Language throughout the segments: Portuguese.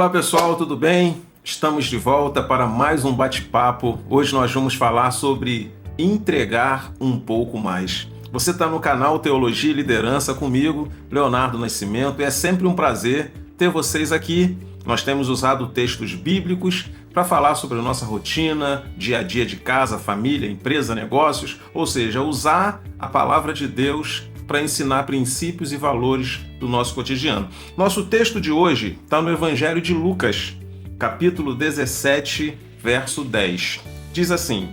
Olá pessoal, tudo bem? Estamos de volta para mais um bate-papo. Hoje nós vamos falar sobre entregar um pouco mais. Você está no canal Teologia e Liderança comigo, Leonardo Nascimento, e é sempre um prazer ter vocês aqui. Nós temos usado textos bíblicos para falar sobre a nossa rotina, dia a dia de casa, família, empresa, negócios, ou seja, usar a palavra de Deus para ensinar princípios e valores do nosso cotidiano. Nosso texto de hoje está no Evangelho de Lucas, capítulo 17, verso 10. Diz assim: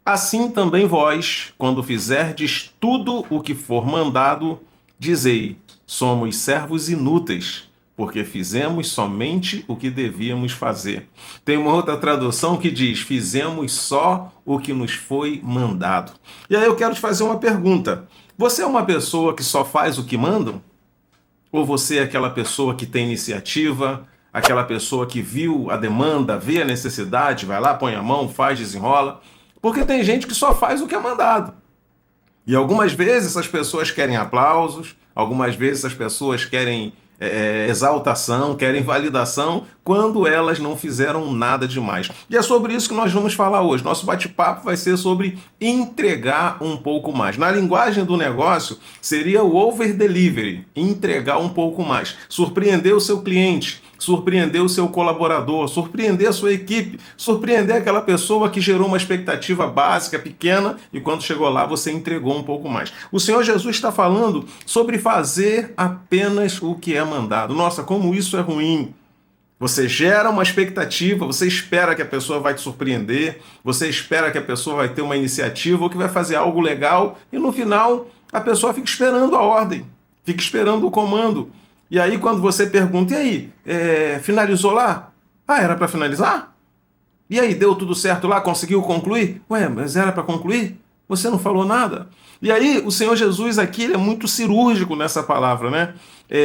Assim também vós, quando fizerdes tudo o que for mandado, dizei, somos servos inúteis, porque fizemos somente o que devíamos fazer. Tem uma outra tradução que diz, fizemos só o que nos foi mandado. E aí eu quero te fazer uma pergunta. Você é uma pessoa que só faz o que mandam? Ou você é aquela pessoa que tem iniciativa, aquela pessoa que viu a demanda, vê a necessidade, vai lá, põe a mão, faz, desenrola? Porque tem gente que só faz o que é mandado. E algumas vezes essas pessoas querem aplausos, algumas vezes as pessoas querem exaltação, querem validação, quando elas não fizeram nada demais. E é sobre isso que nós vamos falar hoje. Nosso bate-papo vai ser sobre entregar um pouco mais. Na linguagem do negócio, seria o over delivery, entregar um pouco mais. Surpreender o seu cliente, surpreender o seu colaborador, surpreender a sua equipe, surpreender aquela pessoa que gerou uma expectativa básica, pequena, e quando chegou lá você entregou um pouco mais. O Senhor Jesus está falando sobre fazer apenas o que é mandado. Nossa, como isso é ruim! Você gera uma expectativa, você espera que a pessoa vai te surpreender, você espera que a pessoa vai ter uma iniciativa ou que vai fazer algo legal, e no final a pessoa fica esperando a ordem, fica esperando o comando. E aí quando você pergunta, e aí, finalizou lá? Ah, era para finalizar? E aí, deu tudo certo lá? Conseguiu concluir? Ué, mas era para concluir? Você não falou nada? E aí, o Senhor Jesus aqui ele é muito cirúrgico nessa palavra, né?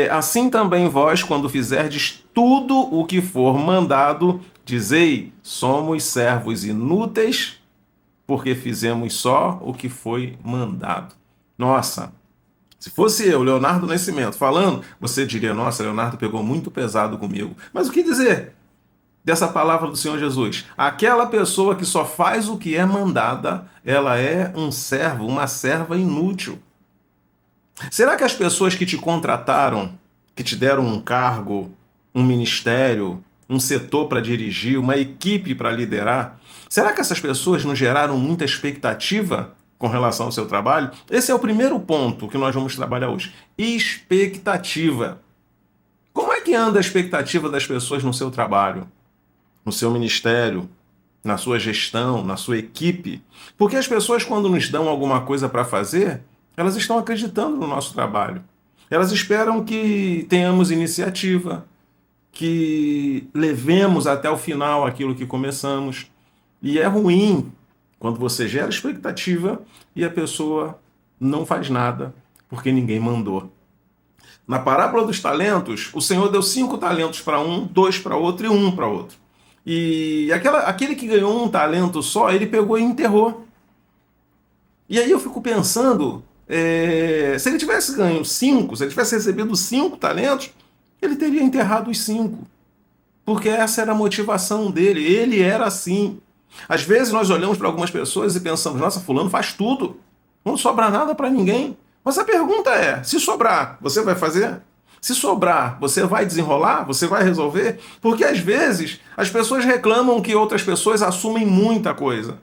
Assim também vós, quando fizerdes tudo o que for mandado, dizei, somos servos inúteis, porque fizemos só o que foi mandado. Nossa, se fosse eu, Leonardo Nascimento, falando, você diria, nossa, Leonardo pegou muito pesado comigo. Mas o que dizer dessa palavra do Senhor Jesus? Aquela pessoa que só faz o que é mandada, ela é um servo, uma serva inútil. Será que as pessoas que te contrataram, que te deram um cargo, um ministério, um setor para dirigir, uma equipe para liderar, será que essas pessoas não geraram muita expectativa com relação ao seu trabalho? Esse é o primeiro ponto que nós vamos trabalhar hoje. Expectativa. Como é que anda a expectativa das pessoas no seu trabalho, no seu ministério, na sua gestão, na sua equipe? Porque as pessoas, quando nos dão alguma coisa para fazer, elas estão acreditando no nosso trabalho. Elas esperam que tenhamos iniciativa, que levemos até o final aquilo que começamos. E é ruim quando você gera expectativa e a pessoa não faz nada porque ninguém mandou. Na parábola dos talentos, o Senhor deu 5 talentos para um, 2 para outro e 1 para outro. E aquele que ganhou um talento só, ele pegou e enterrou. E aí eu fico pensando, se ele tivesse ganho 5, se ele tivesse recebido 5 talentos, ele teria enterrado os 5. Porque essa era a motivação dele, ele era assim. Às vezes nós olhamos para algumas pessoas e pensamos, nossa, fulano faz tudo, não sobra nada para ninguém. Mas a pergunta é, se sobrar, você vai fazer? Se sobrar, você vai desenrolar? Você vai resolver? Porque às vezes as pessoas reclamam que outras pessoas assumem muita coisa.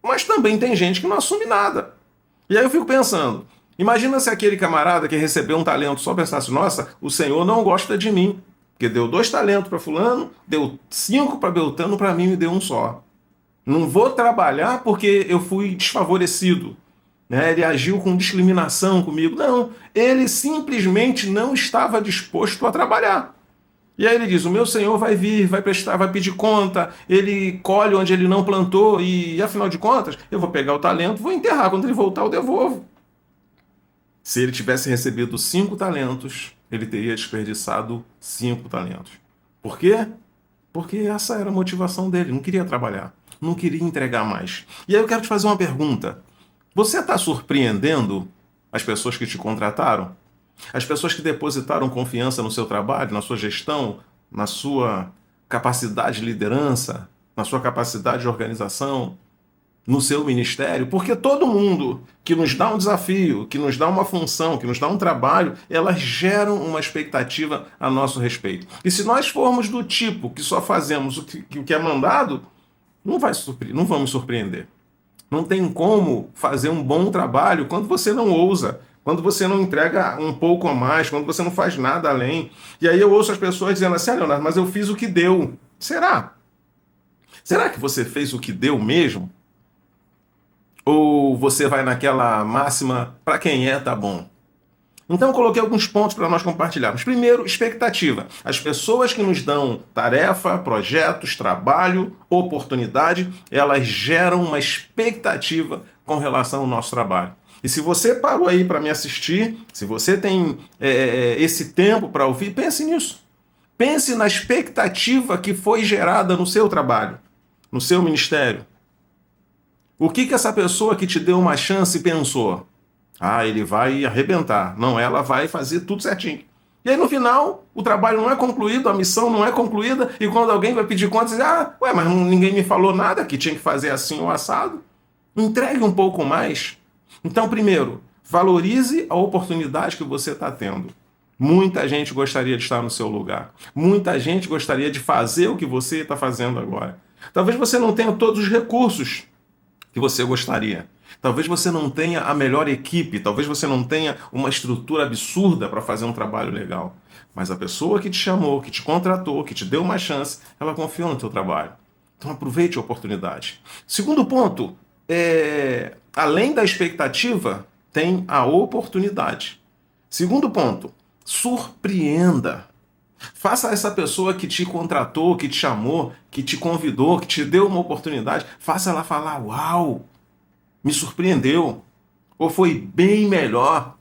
Mas também tem gente que não assume nada. E aí eu fico pensando, imagina se aquele camarada que recebeu um talento só pensasse, nossa, o Senhor não gosta de mim, porque deu 2 talentos para fulano, deu 5 para Beltrano, para mim me deu 1 só. Não vou trabalhar porque eu fui desfavorecido. Ele agiu com discriminação comigo. Não, ele simplesmente não estava disposto a trabalhar. E aí ele diz, o meu Senhor vai vir, vai prestar, vai pedir conta, ele colhe onde ele não plantou e afinal de contas, eu vou pegar o talento, vou enterrar, quando ele voltar eu devolvo. Se ele tivesse recebido 5 talentos, ele teria desperdiçado 5 talentos. Por quê? Porque essa era a motivação dele, não queria trabalhar, não queria entregar mais. E aí eu quero te fazer uma pergunta. Você está surpreendendo as pessoas que te contrataram? As pessoas que depositaram confiança no seu trabalho, na sua gestão, na sua capacidade de liderança, na sua capacidade de organização, no seu ministério, porque todo mundo que nos dá um desafio, que nos dá uma função, que nos dá um trabalho, elas geram uma expectativa a nosso respeito. E se nós formos do tipo que só fazemos o que é mandado, não vamos surpreender. Não tem como fazer um bom trabalho quando você não ousa, quando você não entrega um pouco a mais, quando você não faz nada além. E aí eu ouço as pessoas dizendo assim, Leonardo, mas eu fiz o que deu. Será? Será que você fez o que deu mesmo? Ou você vai naquela máxima, para quem é, tá bom? Então eu coloquei alguns pontos para nós compartilharmos. Primeiro, expectativa. As pessoas que nos dão tarefa, projetos, trabalho, oportunidade, elas geram uma expectativa com relação ao nosso trabalho. E se você parou aí para me assistir, se você tem esse tempo para ouvir, pense nisso. Pense na expectativa que foi gerada no seu trabalho, no seu ministério. O que essa pessoa que te deu uma chance pensou? Ah, ele vai arrebentar. Não, ela vai fazer tudo certinho. E aí no final, o trabalho não é concluído, a missão não é concluída, e quando alguém vai pedir contas, diz, mas ninguém me falou nada que tinha que fazer assim ou assado. Entregue um pouco mais. Então, primeiro, valorize a oportunidade que você está tendo. Muita gente gostaria de estar no seu lugar. Muita gente gostaria de fazer o que você está fazendo agora. Talvez você não tenha todos os recursos que você gostaria. Talvez você não tenha a melhor equipe, talvez você não tenha uma estrutura absurda para fazer um trabalho legal. Mas a pessoa que te chamou, que te contratou, que te deu uma chance, ela confiou no teu trabalho. Então aproveite a oportunidade. Segundo ponto, além da expectativa, tem a oportunidade. Segundo ponto, surpreenda. Faça essa pessoa que te contratou, que te chamou, que te convidou, que te deu uma oportunidade, faça ela falar, uau, me surpreendeu, ou foi bem melhor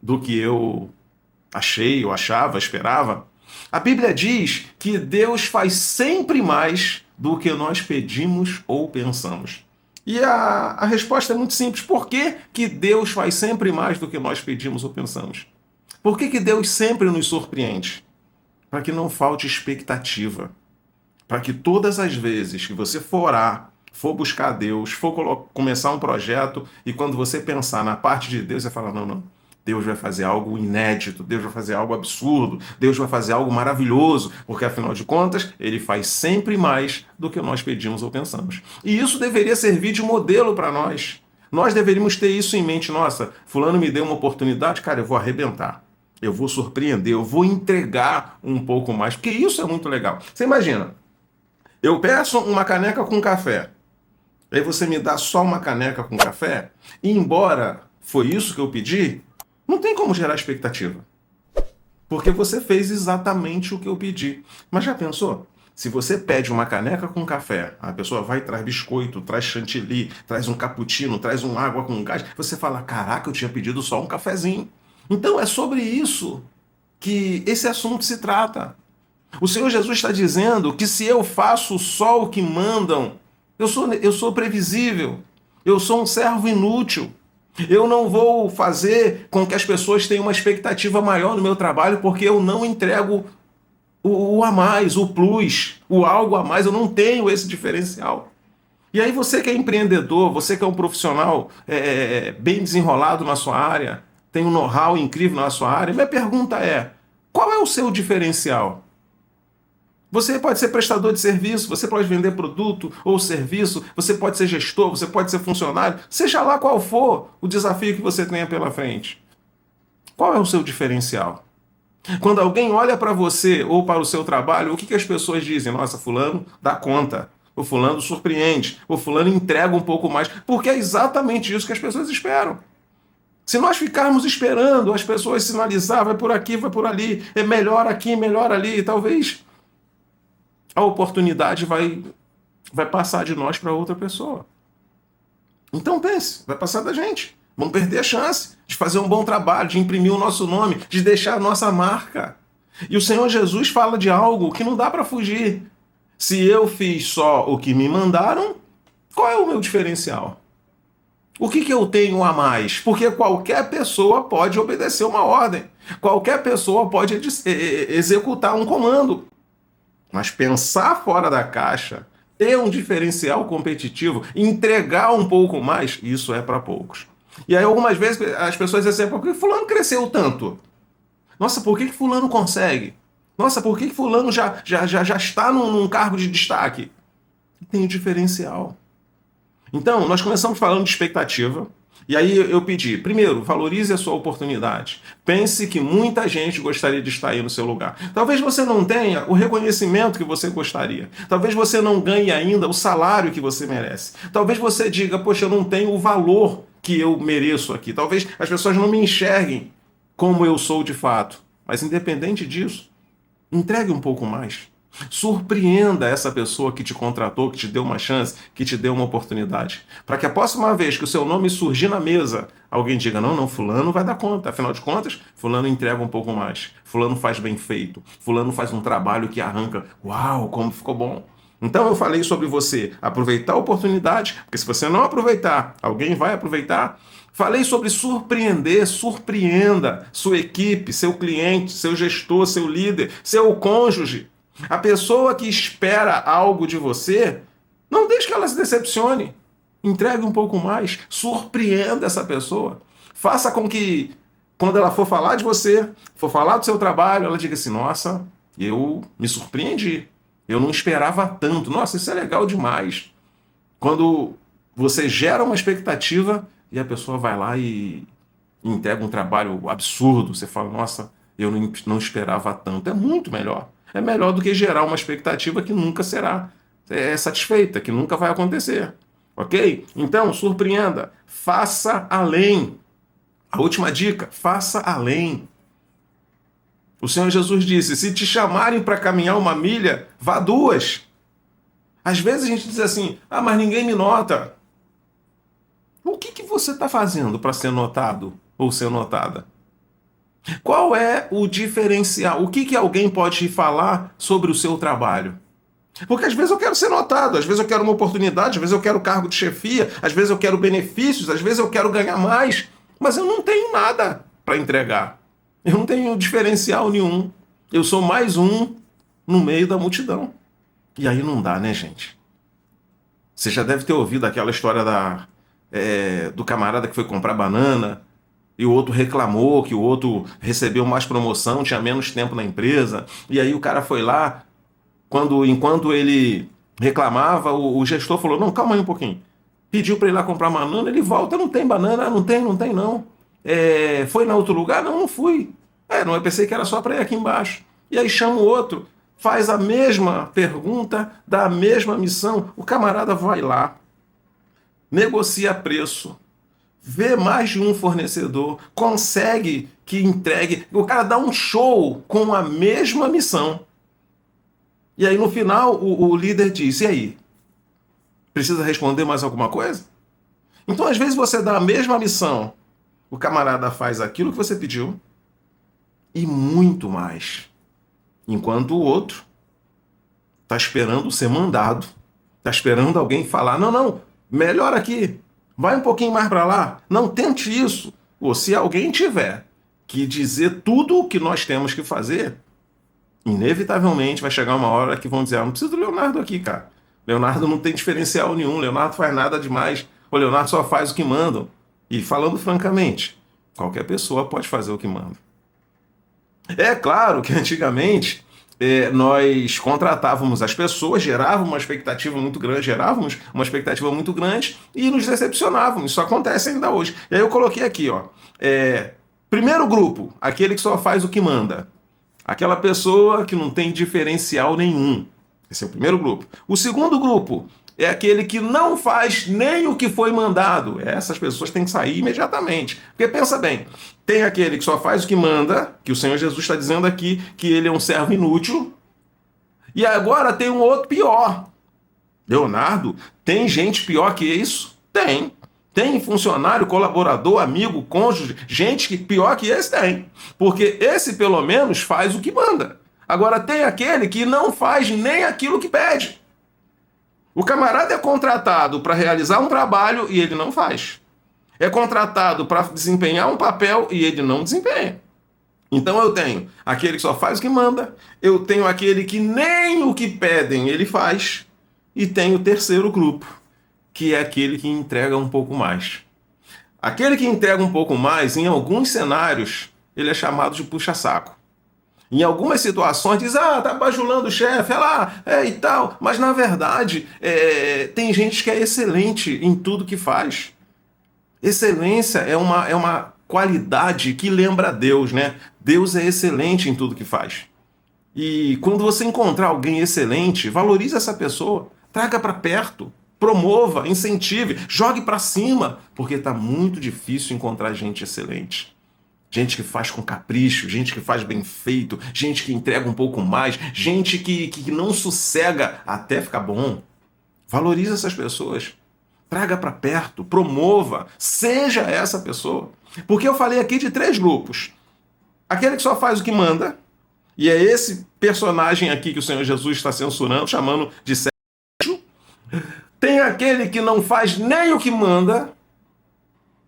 do que eu achei, ou achava, esperava. A Bíblia diz que Deus faz sempre mais do que nós pedimos ou pensamos. E a resposta é muito simples. Por que Deus faz sempre mais do que nós pedimos ou pensamos? Por que Deus sempre nos surpreende? Para que não falte expectativa. Para que todas as vezes que você for orar, for buscar Deus, for começar um projeto, e quando você pensar na parte de Deus, você fala, não, Deus vai fazer algo inédito, Deus vai fazer algo absurdo, Deus vai fazer algo maravilhoso, porque afinal de contas, Ele faz sempre mais do que nós pedimos ou pensamos. E isso deveria servir de modelo para nós. Nós deveríamos ter isso em mente. Nossa, fulano me deu uma oportunidade, cara, eu vou arrebentar. Eu vou surpreender, eu vou entregar um pouco mais, porque isso é muito legal. Você imagina, eu peço uma caneca com café, aí você me dá só uma caneca com café, e embora foi isso que eu pedi, não tem como gerar expectativa. Porque você fez exatamente o que eu pedi. Mas já pensou? Se você pede uma caneca com café, a pessoa vai e traz biscoito, traz chantilly, traz um cappuccino, traz uma água com gás, você fala, caraca, eu tinha pedido só um cafezinho. Então é sobre isso que esse assunto se trata. O Senhor Jesus está dizendo que se eu faço só o que mandam, eu sou previsível, eu sou um servo inútil. Eu não vou fazer com que as pessoas tenham uma expectativa maior no meu trabalho porque eu não entrego o a mais, o plus, o algo a mais, eu não tenho esse diferencial. E aí você que é empreendedor, você que é um profissional bem desenrolado na sua área, tem um know-how incrível na sua área, minha pergunta é, qual é o seu diferencial? Você pode ser prestador de serviço, você pode vender produto ou serviço, você pode ser gestor, você pode ser funcionário, seja lá qual for o desafio que você tenha pela frente. Qual é o seu diferencial? Quando alguém olha para você ou para o seu trabalho, o que as pessoas dizem? Nossa, fulano dá conta, o fulano surpreende, o fulano entrega um pouco mais, porque é exatamente isso que as pessoas esperam. Se nós ficarmos esperando as pessoas sinalizar, vai por aqui, vai por ali, é melhor aqui, melhor ali, talvez a oportunidade vai passar de nós para outra pessoa. Então pense, vai passar da gente. Vamos perder a chance de fazer um bom trabalho, de imprimir o nosso nome, de deixar a nossa marca. E o Senhor Jesus fala de algo que não dá para fugir. Se eu fiz só o que me mandaram, qual é o meu diferencial? O que eu tenho a mais? Porque qualquer pessoa pode obedecer uma ordem. Qualquer pessoa pode executar um comando. Mas pensar fora da caixa, ter um diferencial competitivo, entregar um pouco mais, isso é para poucos. E aí algumas vezes as pessoas dizem assim, por que fulano cresceu tanto? Nossa, por que fulano consegue? Nossa, por que fulano já está num cargo de destaque? Tem um diferencial. Então, nós começamos falando de expectativa. E aí eu pedi, primeiro, valorize a sua oportunidade. Pense que muita gente gostaria de estar aí no seu lugar. Talvez você não tenha o reconhecimento que você gostaria. Talvez você não ganhe ainda o salário que você merece. Talvez você diga, poxa, eu não tenho o valor que eu mereço aqui. Talvez as pessoas não me enxerguem como eu sou de fato. Mas independente disso, entregue um pouco mais. Surpreenda essa pessoa que te contratou, que te deu uma chance, que te deu uma oportunidade. Para que a próxima vez que o seu nome surgir na mesa, alguém diga, não, fulano vai dar conta. Afinal de contas, fulano entrega um pouco mais. Fulano faz bem feito. Fulano faz um trabalho que arranca. Uau, como ficou bom. Então eu falei sobre você aproveitar a oportunidade, porque se você não aproveitar, alguém vai aproveitar. Falei sobre surpreender, surpreenda sua equipe, seu cliente, seu gestor, seu líder, seu cônjuge. A pessoa que espera algo de você, não deixe que ela se decepcione. Entregue um pouco mais, surpreenda essa pessoa. Faça com que, quando ela for falar de você, for falar do seu trabalho, ela diga assim, nossa, eu me surpreendi. Eu não esperava tanto. Nossa, isso é legal demais. Quando você gera uma expectativa e a pessoa vai lá e entrega um trabalho absurdo, você fala, nossa, eu não esperava tanto. É muito melhor. É melhor do que gerar uma expectativa que nunca será satisfeita, que nunca vai acontecer. Ok? Então, surpreenda. Faça além. A última dica, faça além. O Senhor Jesus disse, se te chamarem para caminhar 1 milha, vá 2. Às vezes a gente diz assim, mas ninguém me nota. O que você está fazendo para ser notado ou ser notada? Qual é o diferencial? O que alguém pode falar sobre o seu trabalho? Porque às vezes eu quero ser notado, às vezes eu quero uma oportunidade, às vezes eu quero cargo de chefia, às vezes eu quero benefícios, às vezes eu quero ganhar mais, mas eu não tenho nada para entregar. Eu não tenho diferencial nenhum. Eu sou mais um no meio da multidão. E aí não dá, né, gente? Você já deve ter ouvido aquela história do camarada que foi comprar banana e o outro reclamou que o outro recebeu mais promoção, tinha menos tempo na empresa. E aí o cara foi lá, enquanto ele reclamava, o gestor falou, não, calma aí um pouquinho. Pediu para ir lá comprar banana, ele volta, não tem banana, não tem não. Foi na outro lugar? Não fui. Eu pensei que era só para ir aqui embaixo. E aí chama o outro, faz a mesma pergunta, dá a mesma missão, o camarada vai lá, negocia preço, vê mais de um fornecedor, consegue que entregue, o cara dá um show com a mesma missão. E aí no final o líder diz, e aí? Precisa responder mais alguma coisa? Então às vezes você dá a mesma missão, o camarada faz aquilo que você pediu e muito mais. Enquanto o outro está esperando ser mandado, está esperando alguém falar, não, melhor aqui, vai um pouquinho mais para lá, não tente isso. Ou se alguém tiver que dizer tudo o que nós temos que fazer, inevitavelmente vai chegar uma hora que vão dizer, não precisa do Leonardo aqui, cara. Leonardo não tem diferencial nenhum, Leonardo faz nada demais, o Leonardo só faz o que mandam. E falando francamente, qualquer pessoa pode fazer o que manda. É claro que antigamente nós contratávamos as pessoas, gerávamos uma expectativa muito grande, e nos decepcionávamos. Isso acontece ainda hoje. E aí eu coloquei aqui, primeiro grupo, aquele que só faz o que manda. Aquela pessoa que não tem diferencial nenhum. Esse é o primeiro grupo. O segundo grupo é aquele que não faz nem o que foi mandado. Essas pessoas têm que sair imediatamente. Porque pensa bem, tem aquele que só faz o que manda, que o Senhor Jesus está dizendo aqui que ele é um servo inútil. E agora tem um outro pior. Leonardo, tem gente pior que isso? Tem. Tem funcionário, colaborador, amigo, cônjuge, gente que pior que esse tem. Porque esse pelo menos faz o que manda. Agora tem aquele que não faz nem aquilo que pede. O camarada é contratado para realizar um trabalho e ele não faz. É contratado para desempenhar um papel e ele não desempenha. Então eu tenho aquele que só faz o que manda, eu tenho aquele que nem o que pedem ele faz, e tenho o terceiro grupo, que é aquele que entrega um pouco mais. Aquele que entrega um pouco mais, em alguns cenários, ele é chamado de puxa-saco. Em algumas situações diz, tá bajulando o chefe, e tal. Mas na verdade, tem gente que é excelente em tudo que faz. Excelência é uma qualidade que lembra a Deus, né? Deus é excelente em tudo que faz. E quando você encontrar alguém excelente, valorize essa pessoa, traga para perto, promova, incentive, jogue para cima, porque está muito difícil encontrar gente excelente. Gente que faz com capricho, gente que faz bem feito, gente que entrega um pouco mais, gente que não sossega até ficar bom. Valorize essas pessoas. Traga para perto, promova, seja essa pessoa. Porque eu falei aqui de três grupos. Aquele que só faz o que manda, e é esse personagem aqui que o Senhor Jesus está censurando, chamando de sérgio. Tem aquele que não faz nem o que manda,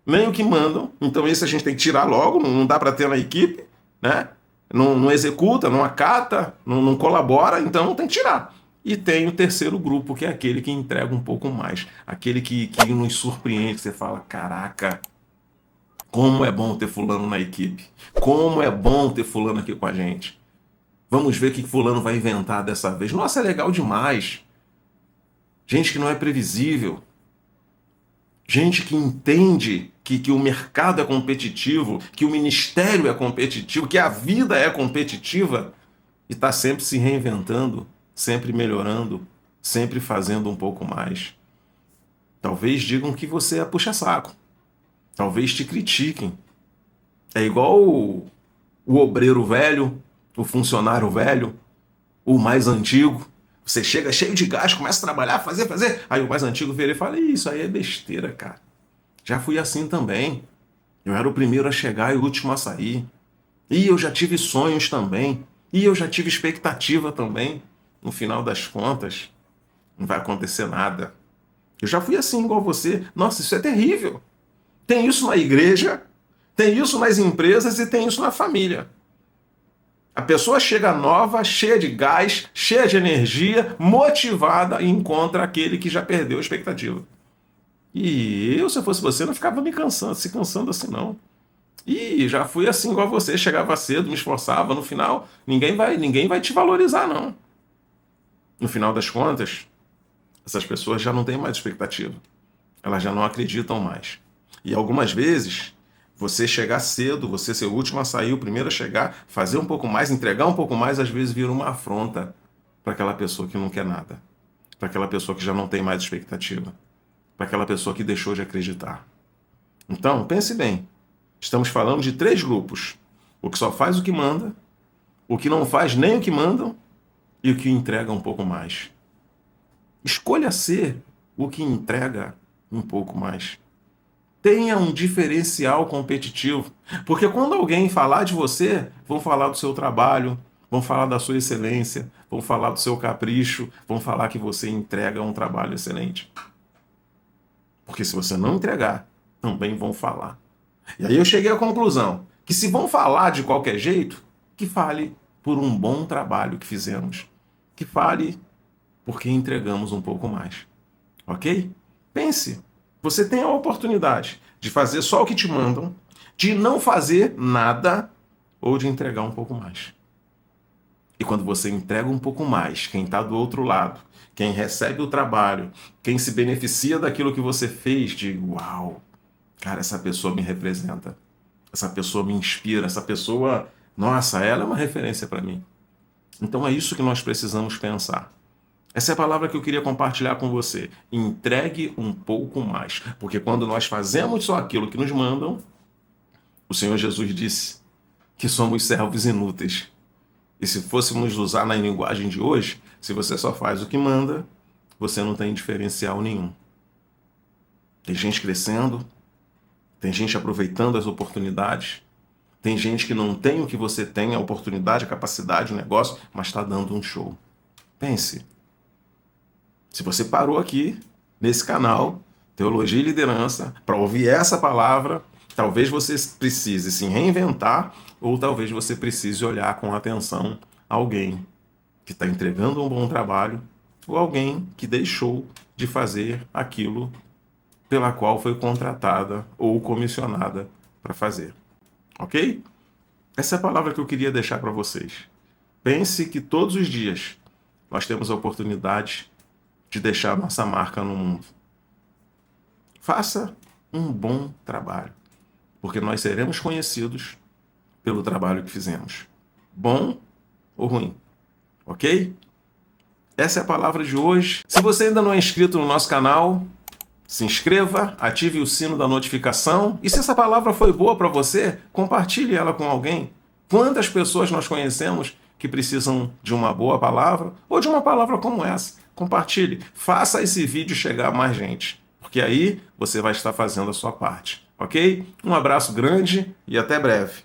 nem o que mandam. Então esse a gente tem que tirar logo, não dá para ter na equipe, né? Não executa, não acata, não colabora, então tem que tirar. E tem o terceiro grupo, que é aquele que entrega um pouco mais. Aquele que nos surpreende, você fala, caraca, como é bom ter fulano na equipe. Como é bom ter fulano aqui com a gente. Vamos ver o que fulano vai inventar dessa vez. Nossa, é legal demais. Gente que não é previsível. Gente que entende que o mercado é competitivo, que o ministério é competitivo, que a vida é competitiva e está sempre se reinventando, sempre melhorando, sempre fazendo um pouco mais. Talvez digam que você é puxa-saco. Talvez te critiquem. É igual o obreiro velho, o funcionário velho, o mais antigo. Você chega cheio de gás, começa a trabalhar, fazer. Aí o mais antigo vira e fala, isso aí é besteira, cara. Já fui assim também. Eu era o primeiro a chegar e o último a sair. E eu já tive sonhos também. E eu já tive expectativa também. No final das contas, não vai acontecer nada. Eu já fui assim igual você. Nossa, isso é terrível. Tem isso na igreja, tem isso nas empresas e tem isso na família. A pessoa chega nova, cheia de gás, cheia de energia, motivada e encontra aquele que já perdeu a expectativa. E eu, se eu fosse você, não ficava se cansando assim, não. E já fui assim igual você, chegava cedo, me esforçava, no final, ninguém vai te valorizar, não. No final das contas, essas pessoas já não têm mais expectativa. Elas já não acreditam mais. E algumas vezes, você chegar cedo, você ser o último a sair, o primeiro a chegar, fazer um pouco mais, entregar um pouco mais, às vezes vira uma afronta para aquela pessoa que não quer nada, para aquela pessoa que já não tem mais expectativa, para aquela pessoa que deixou de acreditar. Então, pense bem. Estamos falando de três grupos. O que só faz o que manda, o que não faz nem o que mandam e o que entrega um pouco mais. Escolha ser o que entrega um pouco mais. Tenha um diferencial competitivo. Porque quando alguém falar de você, vão falar do seu trabalho, vão falar da sua excelência, vão falar do seu capricho, vão falar que você entrega um trabalho excelente. Porque se você não entregar, também vão falar. E aí eu cheguei à conclusão que se vão falar de qualquer jeito, que fale por um bom trabalho que fizemos. Que fale porque entregamos um pouco mais. Ok? Pense. Você tem a oportunidade de fazer só o que te mandam, de não fazer nada ou de entregar um pouco mais. E quando você entrega um pouco mais, quem está do outro lado, quem recebe o trabalho, quem se beneficia daquilo que você fez, diz, uau, cara, essa pessoa me representa, essa pessoa me inspira, essa pessoa, nossa, ela é uma referência para mim. Então é isso que nós precisamos pensar. Essa é a palavra que eu queria compartilhar com você. Entregue um pouco mais. Porque quando nós fazemos só aquilo que nos mandam, o Senhor Jesus disse que somos servos inúteis. E se fôssemos usar na linguagem de hoje, se você só faz o que manda, você não tem diferencial nenhum. Tem gente crescendo, tem gente aproveitando as oportunidades, tem gente que não tem o que você tem, a oportunidade, a capacidade, o negócio, mas está dando um show. Pense. Se você parou aqui, nesse canal, Teologia e Liderança, para ouvir essa palavra, Talvez você precise se reinventar ou talvez você precise olhar com atenção alguém que está entregando um bom trabalho ou alguém que deixou de fazer aquilo pela qual foi contratada ou comissionada para fazer. Ok? Essa é a palavra que eu queria deixar para vocês. Pense que todos os dias nós temos a oportunidade de deixar nossa marca no mundo. Faça um bom trabalho, porque nós seremos conhecidos pelo trabalho que fizemos. Bom ou ruim. Ok? Essa é a palavra de hoje. Se você ainda não é inscrito no nosso canal, se inscreva, ative o sino da notificação. E se essa palavra foi boa para você, compartilhe ela com alguém. Quantas pessoas nós conhecemos que precisam de uma boa palavra ou de uma palavra como essa? Compartilhe. Faça esse vídeo chegar a mais gente, porque aí você vai estar fazendo a sua parte. Ok? Um abraço grande e até breve.